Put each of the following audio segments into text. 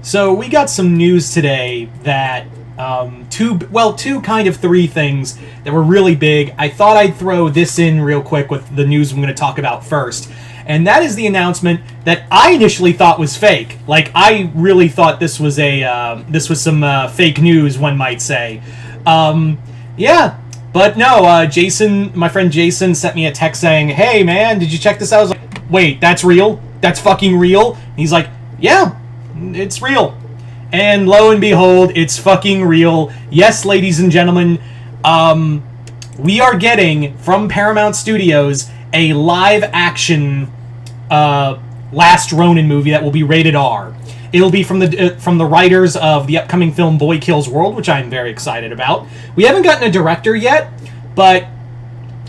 So we got some news today that two kind of three things that were really big. I thought I'd throw this in real quick with the news I'm going to talk about first, and that is the announcement that I initially thought was fake. Like I really thought this was some fake news, one might say. Yeah. But no, Jason, my friend Jason, sent me a text saying, "Hey, man, did you check this out?" I was like, "Wait, that's real? That's fucking real?" And he's like, "Yeah, it's real." And lo and behold, it's fucking real. Yes, ladies and gentlemen, we are getting, from Paramount Studios, a live-action Last Ronin movie that will be rated R. It'll be from the writers of the upcoming film Boy Kills World, which I'm very excited about. We haven't gotten a director yet, but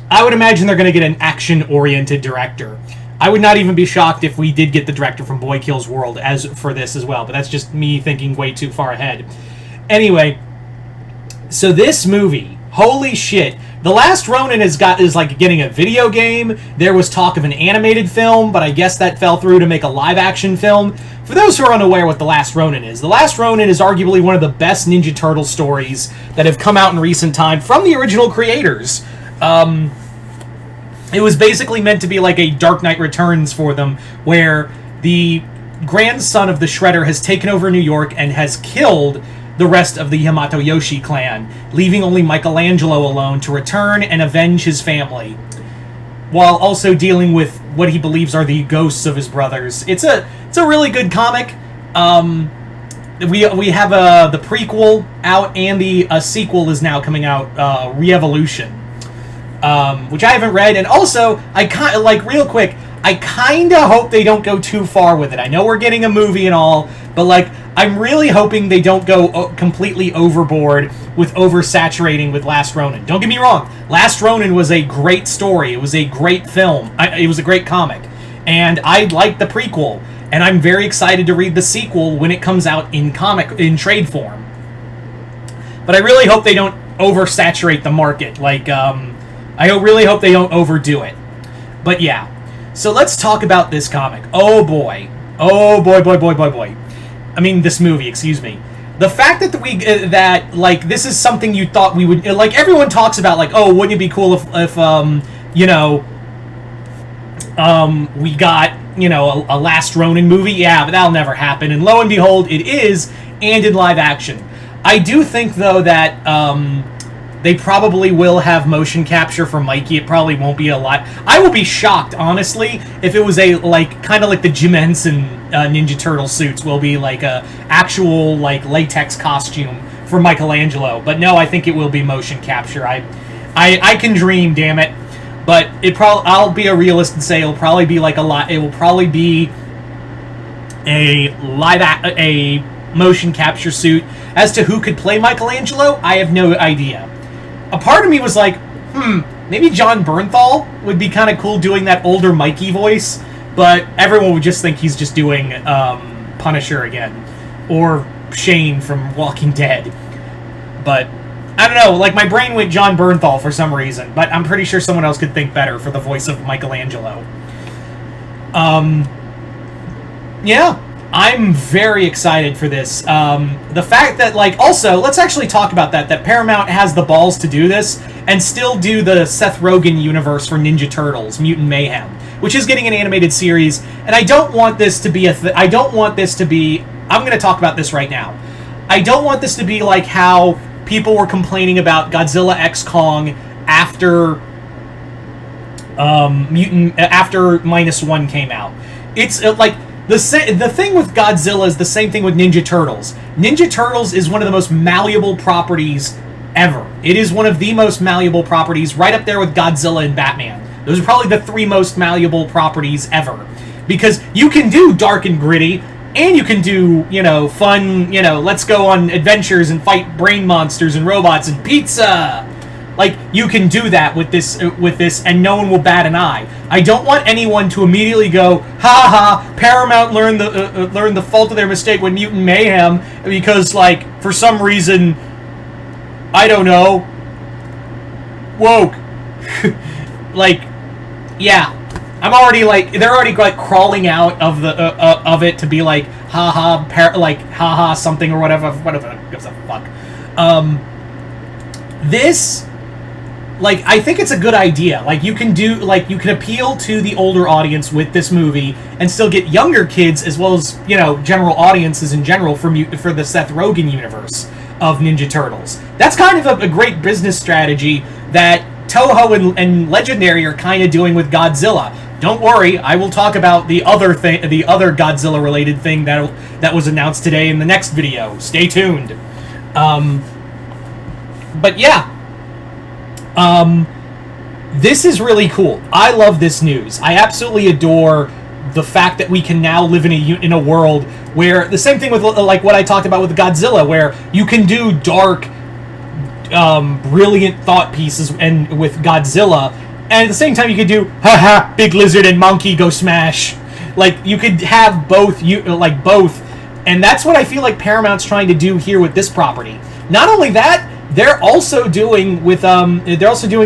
I would imagine they're going to get an action-oriented director. I would not even be shocked if we did get the director from Boy Kills World as for this as well, but that's just me thinking way too far ahead. Anyway, so this movie, holy shit, The Last Ronin is like getting a video game. There was talk of an animated film, but I guess that fell through to make a live-action film. For those who are unaware what The Last Ronin is, The Last Ronin is arguably one of the best Ninja Turtle stories that have come out in recent time from the original creators. It was basically meant to be like a Dark Knight Returns for them, where the grandson of the Shredder has taken over New York and has killed the rest of the Yamato Yoshi clan, leaving only Michelangelo alone to return and avenge his family, while also dealing with what he believes are the ghosts of his brothers. It's a really good comic. We have the prequel out, and the sequel is now coming out, Re-Evolution, which I haven't read. And also, I kind of hope they don't go too far with it. I know we're getting a movie and all, but I'm really hoping they don't go completely overboard with oversaturating with Last Ronin. Don't get me wrong, Last Ronin was a great story. It was a great film. It was a great comic, and I liked the prequel. And I'm very excited to read the sequel when it comes out in trade form. But I really hope they don't oversaturate the market. I really hope they don't overdo it. But yeah. So let's talk about this comic. Oh boy. Oh boy, boy, boy, boy, boy. I mean, this movie, excuse me. The fact that this is something you thought we would... everyone talks about, oh, wouldn't it be cool if we got... a Last Ronin movie? Yeah, but that'll never happen. And lo and behold, it is, and in live action. I do think, though, that they probably will have motion capture for Mikey. It probably won't be a lot. I will be shocked, honestly, if it was kind of like the Jim Henson Ninja Turtle suits will be a actual latex costume for Michelangelo. But no, I think it will be motion capture. I can dream, damn it. But I'll be a realist and say it'll probably be it will probably be a motion capture suit. As to who could play Michelangelo, I have no idea. A part of me was like, maybe John Bernthal would be kind of cool doing that older Mikey voice, but everyone would just think he's just doing Punisher again, or Shane from Walking Dead. But I don't know, my brain went John Bernthal for some reason, but I'm pretty sure someone else could think better for the voice of Michelangelo. Yeah, I'm very excited for this. The fact that, also, let's actually talk about that Paramount has the balls to do this, and still do the Seth Rogen universe for Ninja Turtles, Mutant Mayhem, which is getting an animated series, and I don't want this to be I'm going to talk about this right now. I don't want this to be like how people were complaining about Godzilla X Kong after after -1 came out. It's the thing with Godzilla is the same thing with Ninja Turtles. Ninja Turtles is one of the most malleable properties ever. It is one of the most malleable properties, right up there with Godzilla and Batman. Those are probably the three most malleable properties ever. Because you can do dark and gritty, and you can do, fun, let's go on adventures and fight brain monsters and robots and pizza. You can do that with this, and no one will bat an eye. I don't want anyone to immediately go, ha ha, Paramount learned the fault of their mistake with Mutant Mayhem, because, for some reason, I don't know, woke. Yeah. I'm already like, they're already like crawling out of the of it to be like, haha, like haha something or whatever gives a fuck. This, like, I think it's a good idea. Like, you can appeal to the older audience with this movie and still get younger kids as well as, you know, general audiences in general for the Seth Rogen universe of Ninja Turtles. That's kind of a great business strategy that Toho and Legendary are kind of doing with Godzilla. Don't worry, I will talk about the other Godzilla related thing that was announced today in the next video. Stay tuned. But yeah. This is really cool. I love this news. I absolutely adore the fact that we can now live in a world where the same thing with like what I talked about with Godzilla, where you can do dark, brilliant thought pieces and with Godzilla, and at the same time you could do haha big lizard and monkey go smash. Like you could have both, both, and that's what I feel like Paramount's trying to do here with this property. Not only that, they're also doing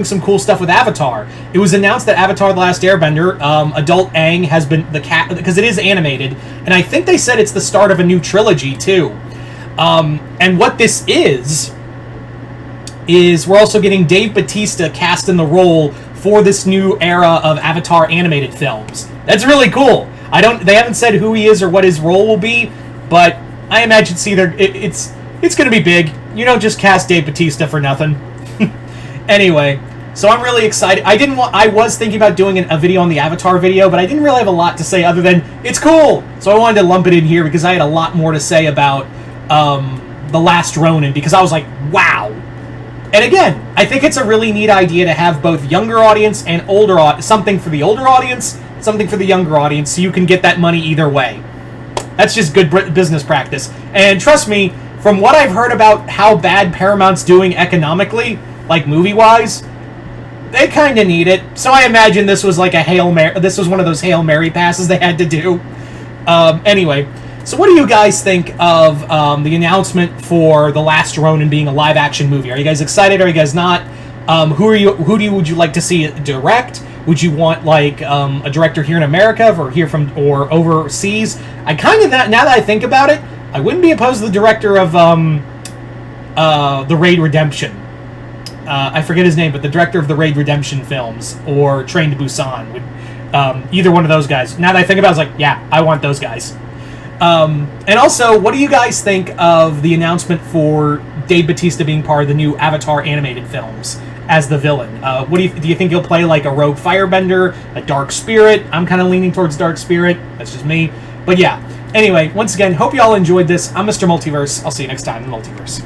some cool stuff with Avatar. It was announced that Avatar: The Last Airbender, Adult Aang has been the cat, because it is animated, and I think they said it's the start of a new trilogy too. And what this is we're also getting Dave Bautista cast in the role for this new era of Avatar animated films. That's really cool. They haven't said who he is or what his role will be, but I imagine it's going to be big. You don't just cast Dave Bautista for nothing. Anyway, so I'm really excited. I was thinking about doing a video on the Avatar video, but I didn't really have a lot to say other than it's cool. So I wanted to lump it in here because I had a lot more to say about The Last Ronin, because I was like, wow. And again, I think it's a really neat idea to have both younger audience and older something for the older audience, something for the younger audience, so you can get that money either way. That's just good business practice. And trust me, from what I've heard about how bad Paramount's doing economically, like movie-wise, they kind of need it. So I imagine this was like a Hail Mary. This was one of those Hail Mary passes they had to do. Anyway, so what do you guys think of the announcement for The Last Ronin being a live-action movie? Are you guys excited? Are you guys not? Would you like to see it direct? Would you want like a director here in America or overseas? I kind of now that I think about it, I wouldn't be opposed to the director of the Raid Redemption. I forget his name, but the director of the Raid Redemption films or Train to Busan would either one of those guys. Now that I think about it, I was like, yeah, I want those guys. And also, what do you guys think of the announcement for Dave Bautista being part of the new Avatar animated films as the villain? What do you think he'll play like a rogue firebender, a dark spirit? I'm kind of leaning towards dark spirit. That's just me. But yeah. Anyway, once again, hope you all enjoyed this. I'm Mr. Multiverse. I'll see you next time in the Multiverse.